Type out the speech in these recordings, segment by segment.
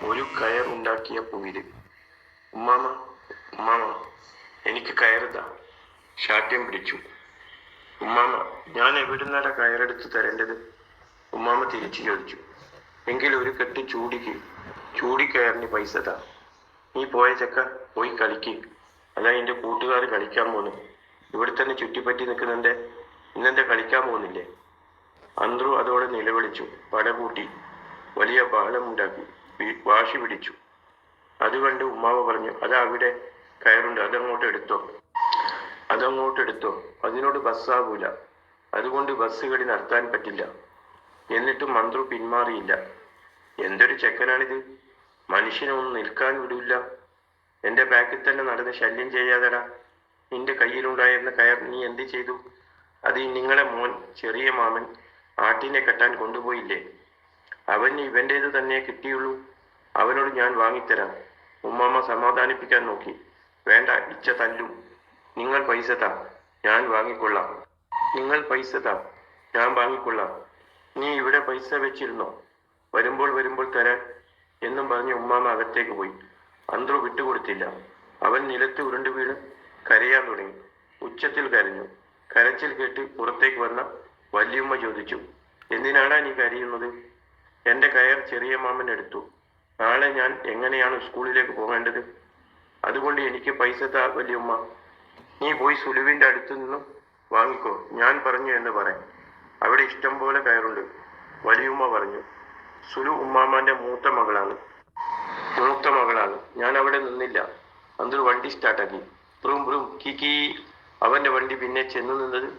ഒരു കയർ ഉണ്ടാക്കിയ പൂവില്. ഉമ്മാമ, ഉമ്മാമ, എനിക്ക് കയറുതാ. ശാഠ്യം പിടിച്ചു. ഉമ്മാമ, ഞാൻ എവിടുന്നാടാ കയറെടുത്ത് തരേണ്ടത്? ഉമ്മാമ തിരിച്ചു ചോദിച്ചു. എങ്കിൽ ഒരു കെട്ട് ചൂടിക്കയറിന് പൈസ താ. നീ പോയ ചക്ക പോയി കളിക്ക്. അല്ല എന്റെ കൂട്ടുകാർ കളിക്കാൻ പോന്നു. ഇവിടെ തന്നെ ചുറ്റിപ്പറ്റി നിൽക്കുന്നുണ്ട്. ഇന്നെന്താ കളിക്കാൻ പോകുന്നില്ലേ? അന്ത്രു അതോടെ നിലവിളിച്ചു. പടകൂട്ടി വലിയ ബഹളമുണ്ടാക്കി. വാശി പിടിച്ചു. അത് കണ്ട് ഉമ്മാവ പറഞ്ഞു, അതാ അവിടെ കയറുണ്ട്, അതങ്ങോട്ട് എടുത്തോ. അതിനോട് ബസ്സാകൂല. അതുകൊണ്ട് ബസ്സുകളിൽ നടത്താൻ പറ്റില്ല. എന്നിട്ടും മന്ത്രു പിന്മാറിയില്ല. എന്തൊരു ചെക്കനാണിത്! മനുഷ്യനൊന്നും നിൽക്കാൻ വിടില്ല. എന്റെ ബാക്കിൽ തന്നെ നടന്ന് ശല്യം ചെയ്യാതെടാ. നിന്റെ കയ്യിലുണ്ടായിരുന്ന കയർ നീ എന്ത് ചെയ്തു? അത് നിങ്ങളെ മോൻ ചെറിയ മാമൻ ആട്ടിനെ കെട്ടാൻ കൊണ്ടുപോയില്ലേ? അവൻ ഇവന്റേത് തന്നെ കിട്ടിയുള്ളൂ. അവനോട് ഞാൻ വാങ്ങിത്തരാം. ഉമ്മാമ്മ സമാധാനിപ്പിക്കാൻ നോക്കി. വേണ്ട, ഇച്ച തല്ലും. നിങ്ങൾ പൈസ താ, ഞാൻ വാങ്ങിക്കൊള്ളാം. നീ ഇവിടെ പൈസ വെച്ചിരുന്നോ? വരുമ്പോൾ തരാൻ എന്നും പറഞ്ഞ് ഉമ്മാമ്മ അകത്തേക്ക് പോയി. അന്ത്രു വിട്ടുകൊടുത്തില്ല. അവൻ നിലത്ത് ഉരുണ്ടു വീണ് കരയാൻ തുടങ്ങി. ഉച്ചത്തിൽ കരഞ്ഞു. കരച്ചിൽ കേട്ട് പുറത്തേക്ക് വന്ന വല്യമ്മ ചോദിച്ചു, എന്തിനാടാ നീ കരയുന്നത്? എന്റെ കയർ ചെറിയ മാമൻ എടുത്തു. നാളെ ഞാൻ എങ്ങനെയാണ് സ്കൂളിലേക്ക് പോകേണ്ടത്? അതുകൊണ്ട് എനിക്ക് പൈസ താ വല്യമ്മ. നീ പോയി സുലുവിന്റെ അടുത്ത് നിന്നും വാങ്ങിക്കോ. ഞാൻ പറഞ്ഞു എന്ന് പറയാം. അവിടെ ഇഷ്ടം പോലെ കയറുണ്ട്, വലിയുമ്മ പറഞ്ഞു. സുലു ഉമ്മാമാന്റെ മൂത്ത മകളാണ്. ഞാൻ അവിടെ നിന്നില്ല. അന്തർ വണ്ടി സ്റ്റാർട്ടാക്കി. ബ്രും ബ്രും കീ. അവന്റെ വണ്ടി പിന്നെ ചെന്നു നിന്നത്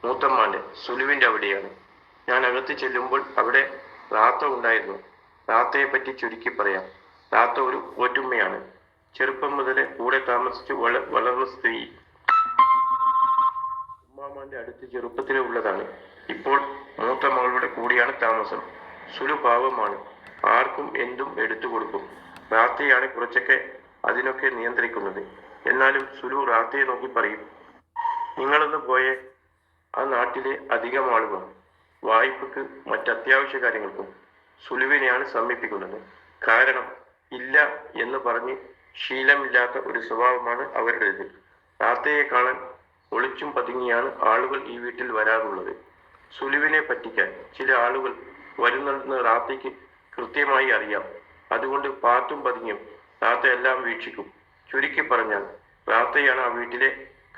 മൂത്തമ്മാന്റെ സുലുവിന്റെ അവിടെയാണ്. ഞാൻ അകത്ത് ചെല്ലുമ്പോൾ അവിടെ റാത്ത ഉണ്ടായിരുന്നു. റാത്തയെ പറ്റി ചുരുക്കി പറയാം. റാത്ത ഒരു പോറ്റുമ്മയാണ്. ചെറുപ്പം മുതലേ കൂടെ താമസിച്ച് വളർന്ന സ്ത്രീ. ഉമ്മാമാന്റെ അടുത്ത് ചെറുപ്പത്തിലേ ഉള്ളതാണ്. ഇപ്പോൾ മൂത്ത മകളുടെ കൂടിയാണ് താമസം. സുലു പാവമാണ്. ആർക്കും എന്തും എടുത്തു കൊടുക്കും. റാത്തയാണ് കുറച്ചൊക്കെ അതിനൊക്കെ നിയന്ത്രിക്കുന്നത്. എന്നാലും സുലു റാത്തയെ നോക്കി പറയും, നിങ്ങളൊന്ന് പോയേ. ആ നാട്ടിലെ അധികം ആളുകൾ വായ്പക്ക് മറ്റത്യാവശ്യ കാര്യങ്ങൾക്കും സുലുവിനെയാണ് സമീപിക്കുന്നത്. കാരണം ഇല്ല എന്ന് പറഞ്ഞ് ശീലമില്ലാത്ത ഒരു സ്വഭാവമാണ് അവരുടേത്. റാത്തയെ കാണാൻ ഒളിച്ചും പതുങ്ങിയാണ് ആളുകൾ ഈ വീട്ടിൽ വരാറുള്ളത്. സുലുവിനെ പറ്റിക്കാൻ ചില ആളുകൾ വരുന്നെന്ന് റാത്തയ്ക്ക് കൃത്യമായി അറിയാം. അതുകൊണ്ട് പാത്തും പതുങ്ങിയും റാത്ത എല്ലാം വീക്ഷിക്കും. ചുരുക്കി പറഞ്ഞാൽ റാത്തയാണ് ആ വീട്ടിലെ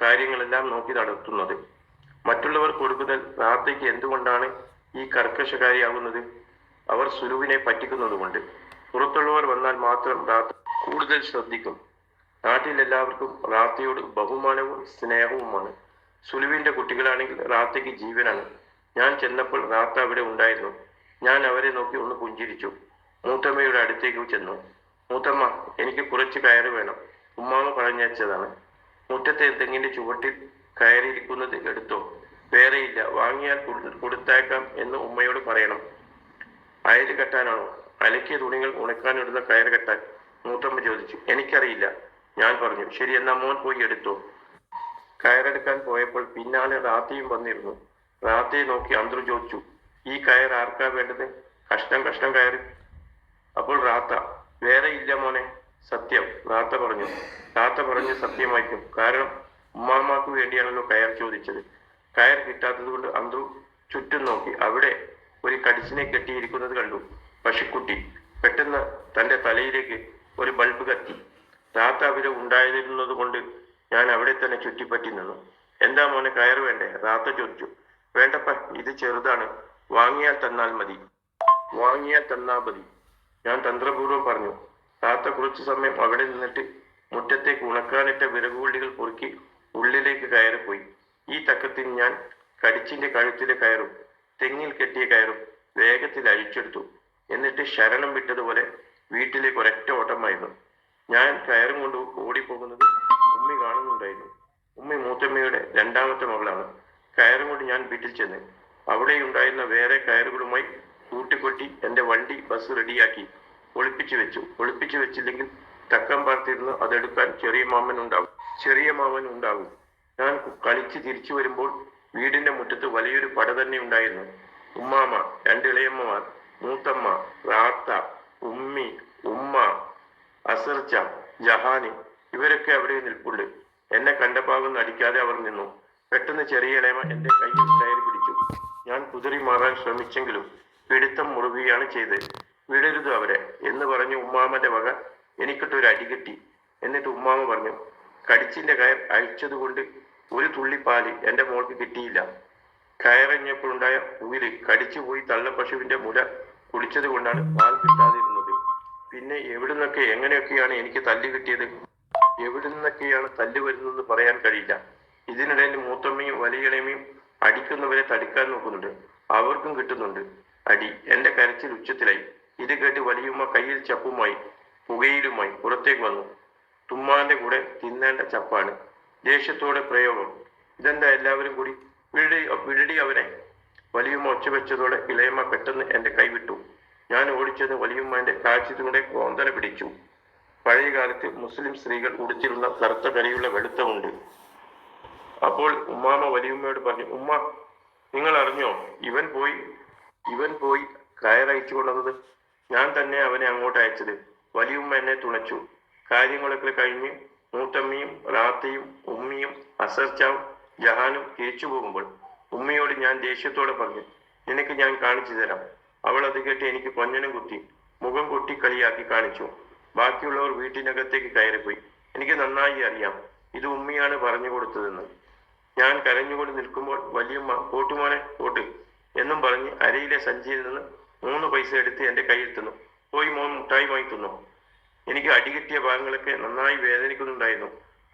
കാര്യങ്ങളെല്ലാം നോക്കി നടത്തുന്നത്. മറ്റുള്ളവർ കൊടുക്കുന്ന റാത്തയ്ക്ക് എന്തുകൊണ്ടാണ് ഈ കർക്കശകാരിയാകുന്നത്? അവർ സുലുവിനെ പറ്റിക്കുന്നത് കൊണ്ട്. പുറത്തുള്ളവർ വന്നാൽ മാത്രം റാത്ത കൂടുതൽ ശ്രദ്ധിക്കും. നാട്ടിൽ എല്ലാവർക്കും റാത്തയോട് ബഹുമാനവും സ്നേഹവുമാണ്. സുലുവിന്റെ കുട്ടികളാണെങ്കിൽ റാത്തയ്ക്ക് ജീവനാണ്. ഞാൻ ചെന്നപ്പോൾ റാത്ത അവിടെ ഉണ്ടായിരുന്നു. ഞാൻ അവരെ നോക്കി ഒന്ന് പുഞ്ചിരിച്ചു. മൂത്തമ്മയുടെ അടുത്തേക്ക് ചെന്നു. മൂത്തമ്മ, എനിക്ക് കുറച്ച് കയറ് വേണം. ഉമ്മാമ പറഞ്ഞയച്ചതാണ്. മുറ്റത്തെ എന്തെങ്കിലും ചുവട്ടിൽ കയറിയിരിക്കുന്നത് എടുത്തോ. വേറെയില്ല, വാങ്ങിയാൽ കൊടുത്തേക്കാം എന്ന് ഉമ്മയോട് പറയണം. അയല് കെട്ടാനാണോ? അലക്കിയ തുണികൾ ഉണക്കാനിടുന്ന കയറ് കെട്ടാൻ? മൂത്തമ്മ ചോദിച്ചു. എനിക്കറിയില്ല, ഞാൻ പറഞ്ഞു. ശരി, എന്നാ മോൻ പോയി എടുത്തോ. കയറെടുക്കാൻ പോയപ്പോൾ പിന്നാലെ റാത്തയും വന്നിരുന്നു. റാത്തയെ നോക്കി അന്തർ ചോദിച്ചു, ഈ കയർ ആർക്കാ വേണ്ടത്? കഷ്ണം കയറ്. അപ്പോൾ റാത്ത, വേറെ ഇല്ല മോനെ. സത്യം, റാത്ത പറഞ്ഞു സത്യമായിരിക്കും. കാരണം ഉമ്മാമാക്ക് വേണ്ടിയാണല്ലോ കയർ ചോദിച്ചത്. കയർ കിട്ടാത്തത് കൊണ്ട് അന്തു ചുറ്റും നോക്കി. അവിടെ ഒരു കടിച്ചിനെ കെട്ടിയിരിക്കുന്നത് കണ്ടു. പശുക്കുട്ടി. പെട്ടെന്ന് തന്റെ തലയിലേക്ക് ഒരു ബൾബ് കത്തി. റാത്ത അവിടെ ഉണ്ടായിരുന്നത് കൊണ്ട് ഞാൻ അവിടെ തന്നെ ചുറ്റിപ്പറ്റി നിന്നു. എന്താ മോനെ, കയർ വേണ്ടേ? റാത്ത ചോദിച്ചു. വേണ്ടപ്പ, ഇത് ചെറുതാണ്. വാങ്ങിയാൽ തന്നാ മതി. ഞാൻ തന്ത്രപൂർവ്വം പറഞ്ഞു. റാത്ത കുറച്ചു സമയം അവിടെ നിന്നിട്ട് മുറ്റത്തേക്ക് ഉണക്കാനിട്ട വിറകുകൊള്ളികൾ പൊറുക്കി ഉള്ളിലേക്ക് കയറിപ്പോയി. ഈ തക്കത്തിന് ഞാൻ കടിച്ചിന്റെ കഴുത്തിലെ കയറും തെങ്ങിൽ കെട്ടിയ കയറും വേഗത്തിൽ അഴിച്ചെടുത്തു. എന്നിട്ട് ശരണം വിട്ടതുപോലെ വീട്ടിലേക്ക് ഒരൊറ്റ ഓട്ടമായിരുന്നു. ഞാൻ കയറും കൊണ്ട് ഓടിപ്പോകുന്നത് ഉമ്മി കാണുന്നുണ്ടായിരുന്നു. ഉമ്മി മൂത്തമ്മയുടെ രണ്ടാമത്തെ മകളാണ്. കയറും കൊണ്ട് ഞാൻ വീട്ടിൽ ചെന്ന് അവിടെ ഉണ്ടായിരുന്ന വേറെ കയറുകളുമായി കൂട്ടിക്കൊട്ടി എന്റെ ബസ് റെഡിയാക്കി ഒളിപ്പിച്ചു വെച്ചില്ലെങ്കിൽ തക്കം പാർത്തിരുന്ന് അതെടുക്കാൻ ചെറിയ മാമൻ ഉണ്ടാകും. ഞാൻ കളിച്ച് തിരിച്ചു വരുമ്പോൾ വീടിന്റെ മുറ്റത്ത് വലിയൊരു പട തന്നെ ഉണ്ടായിരുന്നു. ഉമ്മാമ, രണ്ട് ഇളയമ്മമാർ, മൂത്തമ്മ, റാത്ത, ഉമ്മി, ഉമ്മ, അസർച്ച, ജഹാന് ഇവരൊക്കെ അവിടെ നിൽപ്പുണ്ട്. എന്നെ കണ്ട ഭാഗം നടിക്കാതെ അവർ നിന്നു. പെട്ടെന്ന് ചെറിയ ഇളയമ എന്റെ കയ്യിൽ കയറി പിടിച്ചു. ഞാൻ കുതിറി മാറാൻ ശ്രമിച്ചെങ്കിലും പിടുത്തം മുറുകുകയാണ് ചെയ്തത്. വിടരുത് അവരെ എന്ന് പറഞ്ഞ് ഉമ്മാമന്റെ വക എനിക്കിട്ടൊരു അടി കിട്ടി. എന്നിട്ട് ഉമ്മാമ പറഞ്ഞു, കടിച്ചിന്റെ കയർ അഴിച്ചതുകൊണ്ട് ഒരു തുള്ളി പാല് എന്റെ മോൾക്ക് കിട്ടിയില്ല. കയറഞ്ഞപ്പോഴുണ്ടായ ഉയിര് കടിച്ചുപോയി തള്ളപ്പശുവിന്റെ മുല കുടിച്ചത് കൊണ്ടാണ് പാൽ കിട്ടാതിരുന്നത്. പിന്നെ എവിടുന്നൊക്കെ എങ്ങനെയൊക്കെയാണ് എനിക്ക് തല്ല് കിട്ടിയത്, എവിടുന്നൊക്കെയാണ് തല്ല് വരുന്നതെന്ന് പറയാൻ കഴിയില്ല. ഇതിനിടയിൽ മൂത്തമ്മയും വലിയളമയും അടിക്കുന്നവരെ തടുക്കാൻ നോക്കുന്നുണ്ട്. അവർക്കും കിട്ടുന്നുണ്ട് അടി. എന്റെ കരച്ചിൽ ഉച്ചത്തിലായി. ഇത് കേട്ട് വലിയുമ്മ കയ്യിൽ ചപ്പുമായി പുകയിലുമായി പുറത്തേക്ക് വന്നു. തുമ്മാന്റെ കൂടെ തിന്നേണ്ട ചപ്പാണ്. ദേഷ്യത്തോടെ പ്രയോഗം, ഇതെന്താ എല്ലാവരും കൂടി, വിടടി അവനെ. വലിയുമ്മ ഒച്ച വെച്ചതോടെ ഇളയമ്മ പെട്ടെന്ന് എന്റെ കൈ വിട്ടു. ഞാൻ ഓടിച്ചെന്ന് വലിയുമ്മന്റെ കാഴ്ചയുടെ കോന്തല പിടിച്ചു. പഴയ കാലത്ത് മുസ്ലിം സ്ത്രീകൾ ഉടുത്തിരുന്ന കറുത്ത കരയുള്ള വെളുത്തമുണ്ട്. അപ്പോൾ ഉമ്മാമ വലിയുമ്മയോട് പറഞ്ഞു, ഉമ്മ, നിങ്ങൾ അറിഞ്ഞോ ഇവൻ പോയി കയറയച്ചു കൊണ്ടത്? ഞാൻ തന്നെ അവനെ അങ്ങോട്ട് അയച്ചത്. വലിയുമ്മ എന്നെ തുണച്ചു. കാര്യങ്ങളൊക്കെ കഴിഞ്ഞ് മൂത്തമ്മയും റാത്തയും ഉമ്മിയും അസർച്ചാവും ജഹാനും തിരിച്ചു പോകുമ്പോൾ ഉമ്മയോട് ഞാൻ ദേഷ്യത്തോടെ പറഞ്ഞു, നിനക്ക് ഞാൻ കാണിച്ചു തരാം. അവൾ അത് കേട്ട് എനിക്ക് കൊഞ്ഞനും കുത്തി മുഖം കൊട്ടി കളിയാക്കി കാണിച്ചു. ബാക്കിയുള്ളവർ വീട്ടിനകത്തേക്ക് കയറിപ്പോയി. എനിക്ക് നന്നായി അറിയാം ഇത് ഉമ്മിയാണ് പറഞ്ഞു കൊടുത്തതെന്ന്. ഞാൻ കരഞ്ഞുകൊണ്ട് നിൽക്കുമ്പോൾ വലിയമ്മ പോട്ടുമോനെ പോട്ട് എന്നും പറഞ്ഞ് അരയിലെ സഞ്ചിയിൽ നിന്ന് 3 പൈസ എടുത്ത് എന്റെ കയ്യിൽ തന്നു. പോയി മോൻ മുട്ടായി വാങ്ങി തിന്നു. എനിക്ക് അടികിട്ടിയ ഭാഗങ്ങളൊക്കെ നന്നായി വേദനിക്കുന്നുണ്ടായിരുന്നു.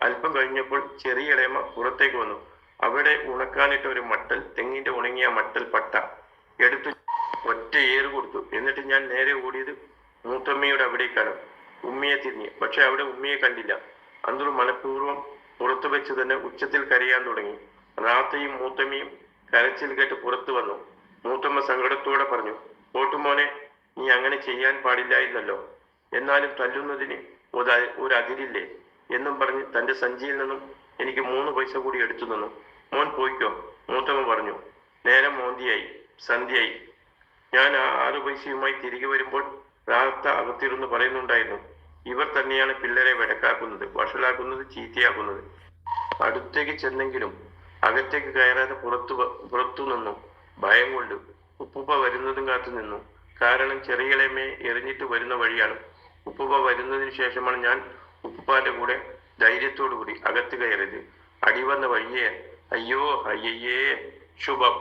അല്പം കഴിഞ്ഞപ്പോൾ ചെറിയ ഇളയമ്മ പുറത്തേക്ക് വന്നു. അവിടെ ഉണക്കാനിട്ട ഒരു മട്ടൽ, തെങ്ങിന്റെ ഉണങ്ങിയ മട്ടൽ പട്ട എടുത്തു ഒറ്റ ഏറ് കൊടുത്തു. എന്നിട്ട് ഞാൻ നേരെ ഓടിയത് മൂത്തമ്മയുടെ അവിടേക്കാണ്. ഉമ്മിയെ തിരിഞ്ഞ്, പക്ഷെ അവിടെ ഉമ്മിയെ കണ്ടില്ല. അന്തൂർ മനഃപൂർവ്വം പുറത്തു വെച്ച് തന്നെ ഉച്ചത്തിൽ കരയാൻ തുടങ്ങി. റാത്തയും മൂത്തമ്മയും കരച്ചിൽ കേട്ട് പുറത്തു വന്നു. മൂത്തമ്മ സങ്കടത്തോടെ പറഞ്ഞു, പോട്ടുമോനെ, നീ അങ്ങനെ ചെയ്യാൻ പാടില്ലായിരുന്നല്ലോ. എന്നാലും തല്ലുന്നതിന് ഒരു അതിരില്ലേ എന്നും പറഞ്ഞ് തന്റെ സഞ്ചിയിൽ നിന്നും എനിക്ക് 3 പൈസ കൂടി എടുത്തു തന്നു. മോൻ പോയിക്കോ, മൂത്തമ്മ പറഞ്ഞു. നേരം മോന്തിയായി, സന്ധ്യയായി. ഞാൻ ആ 6 പൈസയുമായി തിരികെ വരുമ്പോൾ റാത്ത അകത്തിരുന്ന് പറയുന്നുണ്ടായിരുന്നു, ഇവർ തന്നെയാണ് പിള്ളേരെ വെടക്കാക്കുന്നത്, വഷളാക്കുന്നത്, ചീത്തയാക്കുന്നത്. അടുത്തേക്ക് ചെന്നെങ്കിലും അകത്തേക്ക് കയറാതെ പുറത്തു നിന്നു. ഭയം കൊണ്ട് ഉപ്പുപ്പ വരുന്നതും കാത്തു നിന്നു. കാരണം ചെറിയളമയെ എറിഞ്ഞിട്ട് വരുന്ന വഴിയാണ്. ഉപ്പുപ്പ വരുന്നതിന് ശേഷമാണ് ഞാൻ ഉപ്പുപ്പാന്റെ കൂടെ ധൈര്യത്തോടു കൂടി അകത്ത് കയറിയത്. അടി വന്ന വഴിയേ, അയ്യോ അയ്യയ്യേ ശുഭം.